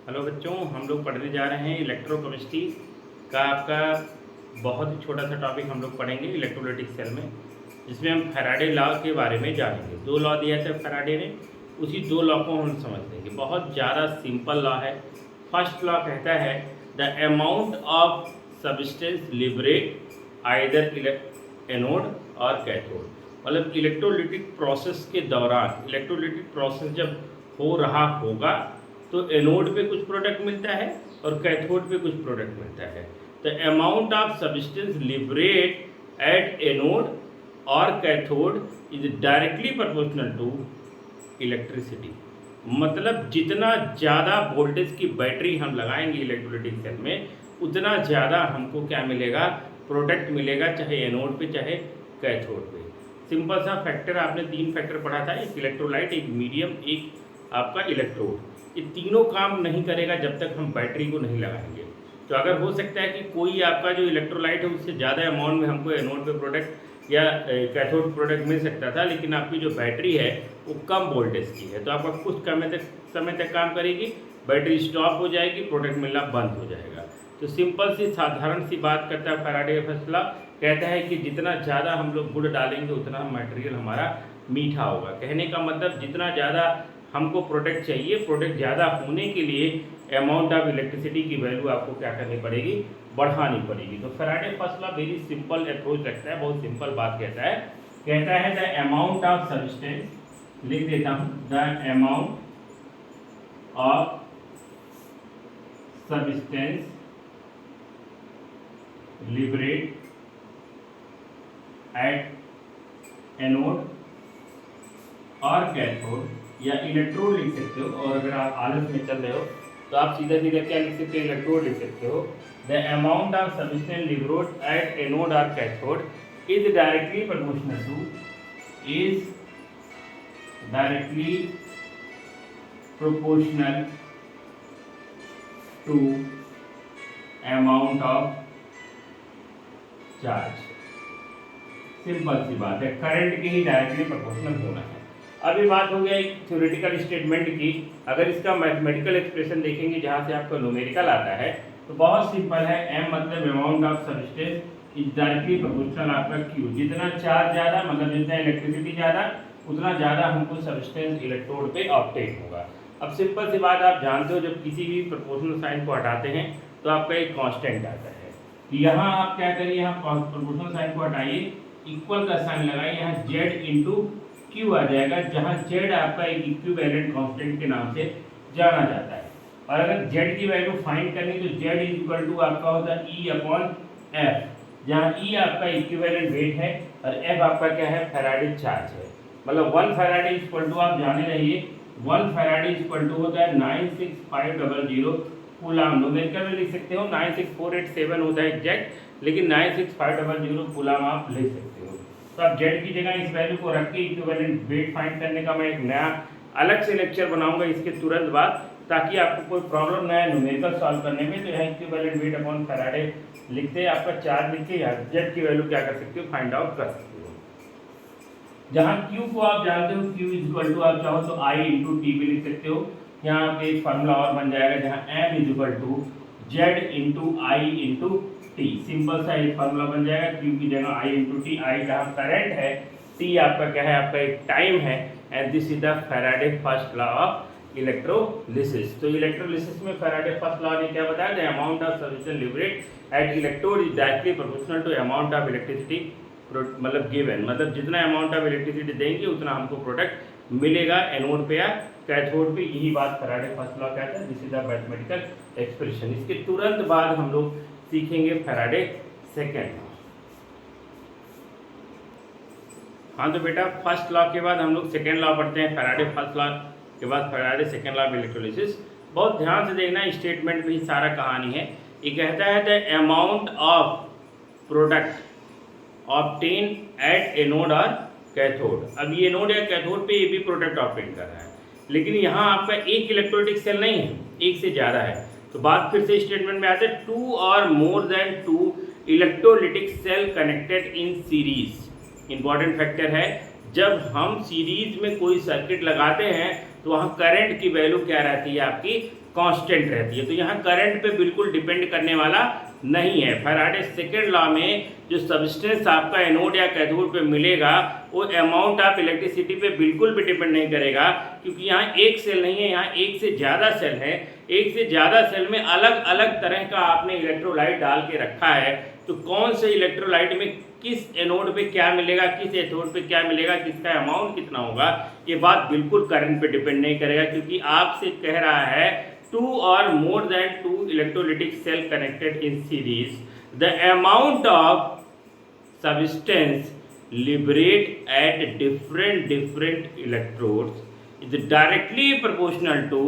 Hello बच्चों, हम लोग पढ़ने जा रहे हैं इलेक्ट्रोकेमिस्ट्री का आपका बहुत ही छोटा सा टॉपिक हम लोग पढ़ेंगे इलेक्ट्रोलाइटिक सेल में, जिसमें हम फैराडे लॉ के बारे में जानेंगे। 2 लॉ दिया था फैराडे ने, उसी 2 लॉ को हम समझ लेंगे। बहुत ज़्यादा सिंपल लॉ है। फर्स्ट लॉ कहता है the amount of substance liberate either anode और कैथोड। मतलब इलेक्ट्रोलिटिक प्रोसेस के दौरान, इलेक्ट्रोलिटिक प्रोसेस जब हो रहा होगा तो एनोड पे कुछ प्रोडक्ट मिलता है और कैथोड पे कुछ प्रोडक्ट मिलता है। The amount of substance liberate at anode और cathode is directly proportional to electricity. मतलब जितना ज़्यादा वोल्टेज की बैटरी हम लगाएंगे इलेक्ट्रोलाइटिक सेल में, उतना ज़्यादा हमको क्या मिलेगा, प्रोडक्ट मिलेगा, चाहे एनोड पे चाहे कैथोड पे। सिंपल सा फैक्टर, आपने 3 फैक्टर पढ़ा था, एक इलेक्ट्रोलाइट, एक मीडियम, एक आपका इलेक्ट्रोड। ये तीनों काम नहीं करेगा जब तक हम बैटरी को नहीं लगाएंगे। तो अगर हो सकता है कि कोई आपका जो इलेक्ट्रोलाइट है उससे ज़्यादा अमाउंट में हमको एनोड पे प्रोडक्ट या कैथोड प्रोडक्ट मिल सकता था, लेकिन आपकी जो बैटरी है वो कम वोल्टेज की है, तो आपका कुछ समय तक काम करेगी, बैटरी स्टॉप हो जाएगी, प्रोडक्ट मिलना बंद हो जाएगा। तो सिंपल सी साधारण सी बात करता है फैराडे का फर्स्ट लॉ, कहता है कि जितना ज़्यादा हम लोग गुड़ डालेंगे उतना मटेरियल हमारा मीठा होगा। कहने का मतलब जितना ज़्यादा हमको प्रोडक्ट चाहिए, प्रोडक्ट ज़्यादा होने के लिए अमाउंट ऑफ इलेक्ट्रिसिटी की वैल्यू आपको क्या करनी पड़ेगी, बढ़ानी पड़ेगी। तो Faraday first law very simple approach रखता है, बहुत सिंपल बात कहता है द अमाउंट ऑफ सब्सटेंस, लिख देता हूँ, the amount of substance liberate at anode और कैथोड, या इलेक्ट्रोड लिख सकते हो, और अगर आप आलस में चल रहे हो तो आप सीधा सीधा क्या लिख सकते हो, इलेक्ट्रोड लिख सकते हो। The amount of substance liberate at anode और cathode is directly proportional to amount of charge. Simple सी बात है, करंट के ही डायरेक्टली प्रोपोर्शनल होना है। अभी बात हो गया एक थ्योरेटिकल स्टेटमेंट की। अगर इसका मैथमेटिकल एक्सप्रेशन देखेंगे जहाँ से आपका न्यूमेरिकल आता है, तो बहुत सिंपल है। m मतलब amount of substance is directly proportional आपका q। जितना चार्ज ज़्यादा, मतलब जितना इलेक्ट्रिसिटी ज़्यादा, उतना ज़्यादा हमको सब्सटेंस इलेक्ट्रोड पे ऑब्टेन होगा। अब सिंपल सी बात आप जानते हो, जब किसी भी प्रोपोर्शनल साइन को हटाते हैं तो आपका एक कांस्टेंट आता है। यहाँ आप क्या करिए, यहाँ प्रोपोर्शनल साइन को हटाइए, इक्वल का साइन लगाइए, यहाँ z इंटू क्यू आ जाएगा, जहाँ z आपका एक इक्विवेलेंट कांस्टेंट के नाम से जाना जाता है। और अगर z की वैल्यू फाइंड करनी तो z इज इक्वल टू आपका होता है E अपॉन F, जहाँ E आपका इक्विवेलेंट वेट है और F आपका क्या है, फैराडे चार्ज है। मतलब 1 फैराडे इज इक्वल टू, आप जाने रहिए, 1 फैराडे इज इक्वल टू होता है 96500 कूलाम। न्यूमेरिकल में लिख सकते हो 96487 होता है एग्जैक्ट, लेकिन 96500 कूलाम आप ले सकते हो। तो आप जेड की जगह इस वैल्यू को रख के इक्विवेलेंट वेट फाइंड करने का मैं एक नया अलग से लेक्चर बनाऊंगा इसके तुरंत बाद, ताकि आपको कोई प्रॉब्लम ना है न्यूमेरिकल सॉल्व करने में। तो यहाँ इक्विवेलेंट वेट अपॉन फैराडे लिखते हैं, आपका चार्ज लिख के यहाँ जेड की वैल्यू क्या कर सकते हो, फाइंड आउट कर सकते हो। जहाँ क्यू को आप जानते हो, क्यू इज इक्वल टू आप चाहो तो आई इंटू टी भी लिख सकते हो। यहाँ पे एक फार्मूला और बन जाएगा, जहाँ M is equal to Z into I into T. Simple सा एक फार्मूला बन जाएगा, क्यू की जगह आई इंटू टी, आई जहाँ करंट है, टी आपका क्या है, आपका एक टाइम है। And this is the Faraday first law of electrolysis. तो इलेक्ट्रोलिसिस में फैराडे फर्स्ट लॉ ने क्या बताया, the amount of substance liberate at electrode is directly proportional to amount of electricity, मतलब गिवन, मतलब जितना अमाउंट ऑफ इलेक्ट्रिसिटी देंगे उतना हमको प्रोडक्ट मिलेगा एनोड पे या कैथोड पे। यही बात फैराडे फर्स्ट लॉ कहता है, this is the mathematical expression. इसके तुरंत बाद हम लोग सीखेंगे फैराडे सेकेंड लॉ। हाँ तो बेटा, फर्स्ट लॉ के बाद हम लोग सेकेंड लॉ पढ़ते हैं, फैराडे फर्स्ट लॉ के बाद Faraday second law of electrolysis. बहुत ध्यान से देखना, स्टेटमेंट में ही सारा कहानी है। ये कहता है the amount of product obtain eight anode और कैथोड। अब ये एनोड या कैथोड पे ये भी प्रोडक्ट ऑब्टेन कर रहा है, लेकिन यहाँ आपका एक इलेक्ट्रोलाइटिक सेल नहीं है, एक से ज़्यादा है। तो बात फिर से स्टेटमेंट में आते हैं, 2 और more than 2 electrolytic cell connected in series. Important factor है, जब हम सीरीज में कोई सर्किट लगाते हैं तो वहाँ करंट की वैल्यू क्या रहती है आपकी, कांस्टेंट रहती है। तो यहाँ करंट पे बिल्कुल डिपेंड करने वाला नहीं है। फैराडे सेकेंड लॉ में जो सब्सटेंस आपका एनोड या कैथोड पे मिलेगा वो अमाउंट ऑफ इलेक्ट्रिसिटी पे बिल्कुल भी डिपेंड नहीं करेगा, क्योंकि यहाँ एक सेल नहीं है, यहाँ एक से ज़्यादा सेल है। एक से ज़्यादा सेल में अलग अलग तरह का आपने इलेक्ट्रोलाइट डाल के रखा है, तो कौन से इलेक्ट्रोलाइट में किस एनोड पे क्या मिलेगा, किस एथोड पे क्या मिलेगा, किसका अमाउंट कितना होगा, ये बात बिल्कुल करंट पे डिपेंड नहीं करेगा, क्योंकि आपसे कह रहा है 2 or more than 2 electrolytic cell connected in series, the amount of substance liberate at different electrodes is directly proportional to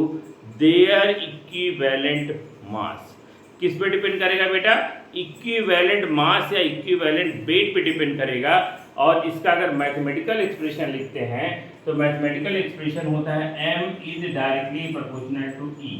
their equivalent mass. किस पे डिपेंड करेगा बेटा, इक्विवेलेंट मास या इक्विवेलेंट वेट पे डिपेंड करेगा। और इसका अगर मैथमेटिकल एक्सप्रेशन लिखते हैं तो मैथमेटिकल एक्सप्रेशन होता है m is directly proportional to E,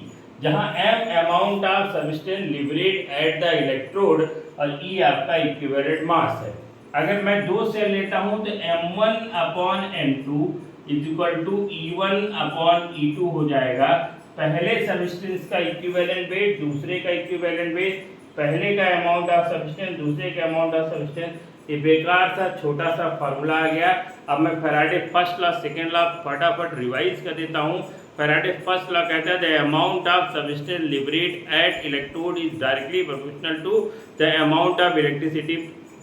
जहां m amount of substance liberate at the electrode और E आपका इक्विवेलेंट मास है। अगर मैं दो सेल लेता हूं तो m1 upon m2 is equal to E1 upon E2 हो जाएगा। पहले सब्सटेंस का इक्विवेलेंट वेट, दूसरे का इक्विवेलेंट वेट, पहले का अमाउंट ऑफ सब्सटेंस, दूसरे का अमाउंट ऑफ सब्सटेंस। ये बेकार सा छोटा सा फार्मूला आ गया। अब मैं Faraday first law second law फटाफट रिवाइज कर देता हूँ। फैराडे फर्स्ट लॉ कहता है the amount of substance liberate at electrode is directly proportional to the amount of electricity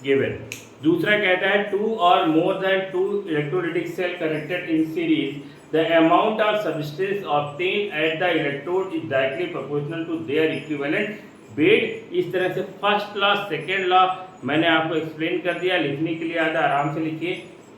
given. दूसरा कहता है 2 or more than 2 electrolytic cell connected in series, the amount of substance obtained at the electrode is directly proportional to their equivalent weight। इस तरह से first law second law मैंने आपको explain कर दिया। लिखने के लिए आता आराम से लिखिए,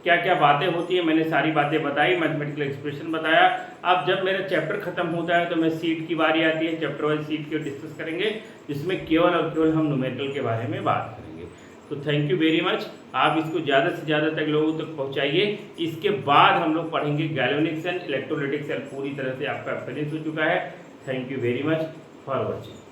क्या क्या बातें होती है मैंने सारी बातें बताई, मैथमेटिकल एक्सप्रेशन बताया। अब जब मेरा चैप्टर खत्म होता है तो मैं सीट की बारी आती है, चैप्टर वाइज सीट को डिस्कस करेंगे, जिसमें केवल और केवल हम न्यूमेरिकल के बारे में बात करेंगे। तो थैंक यू वेरी मच। आप इसको ज़्यादा से ज़्यादा तक लोगों तक पहुँचाइए। इसके बाद हम लोग पढ़ेंगे गैल्वेनिक सेल, इलेक्ट्रोलाइटिक सेल पूरी तरह से आपका फिनिश हो चुका है। Thank you very much for watching.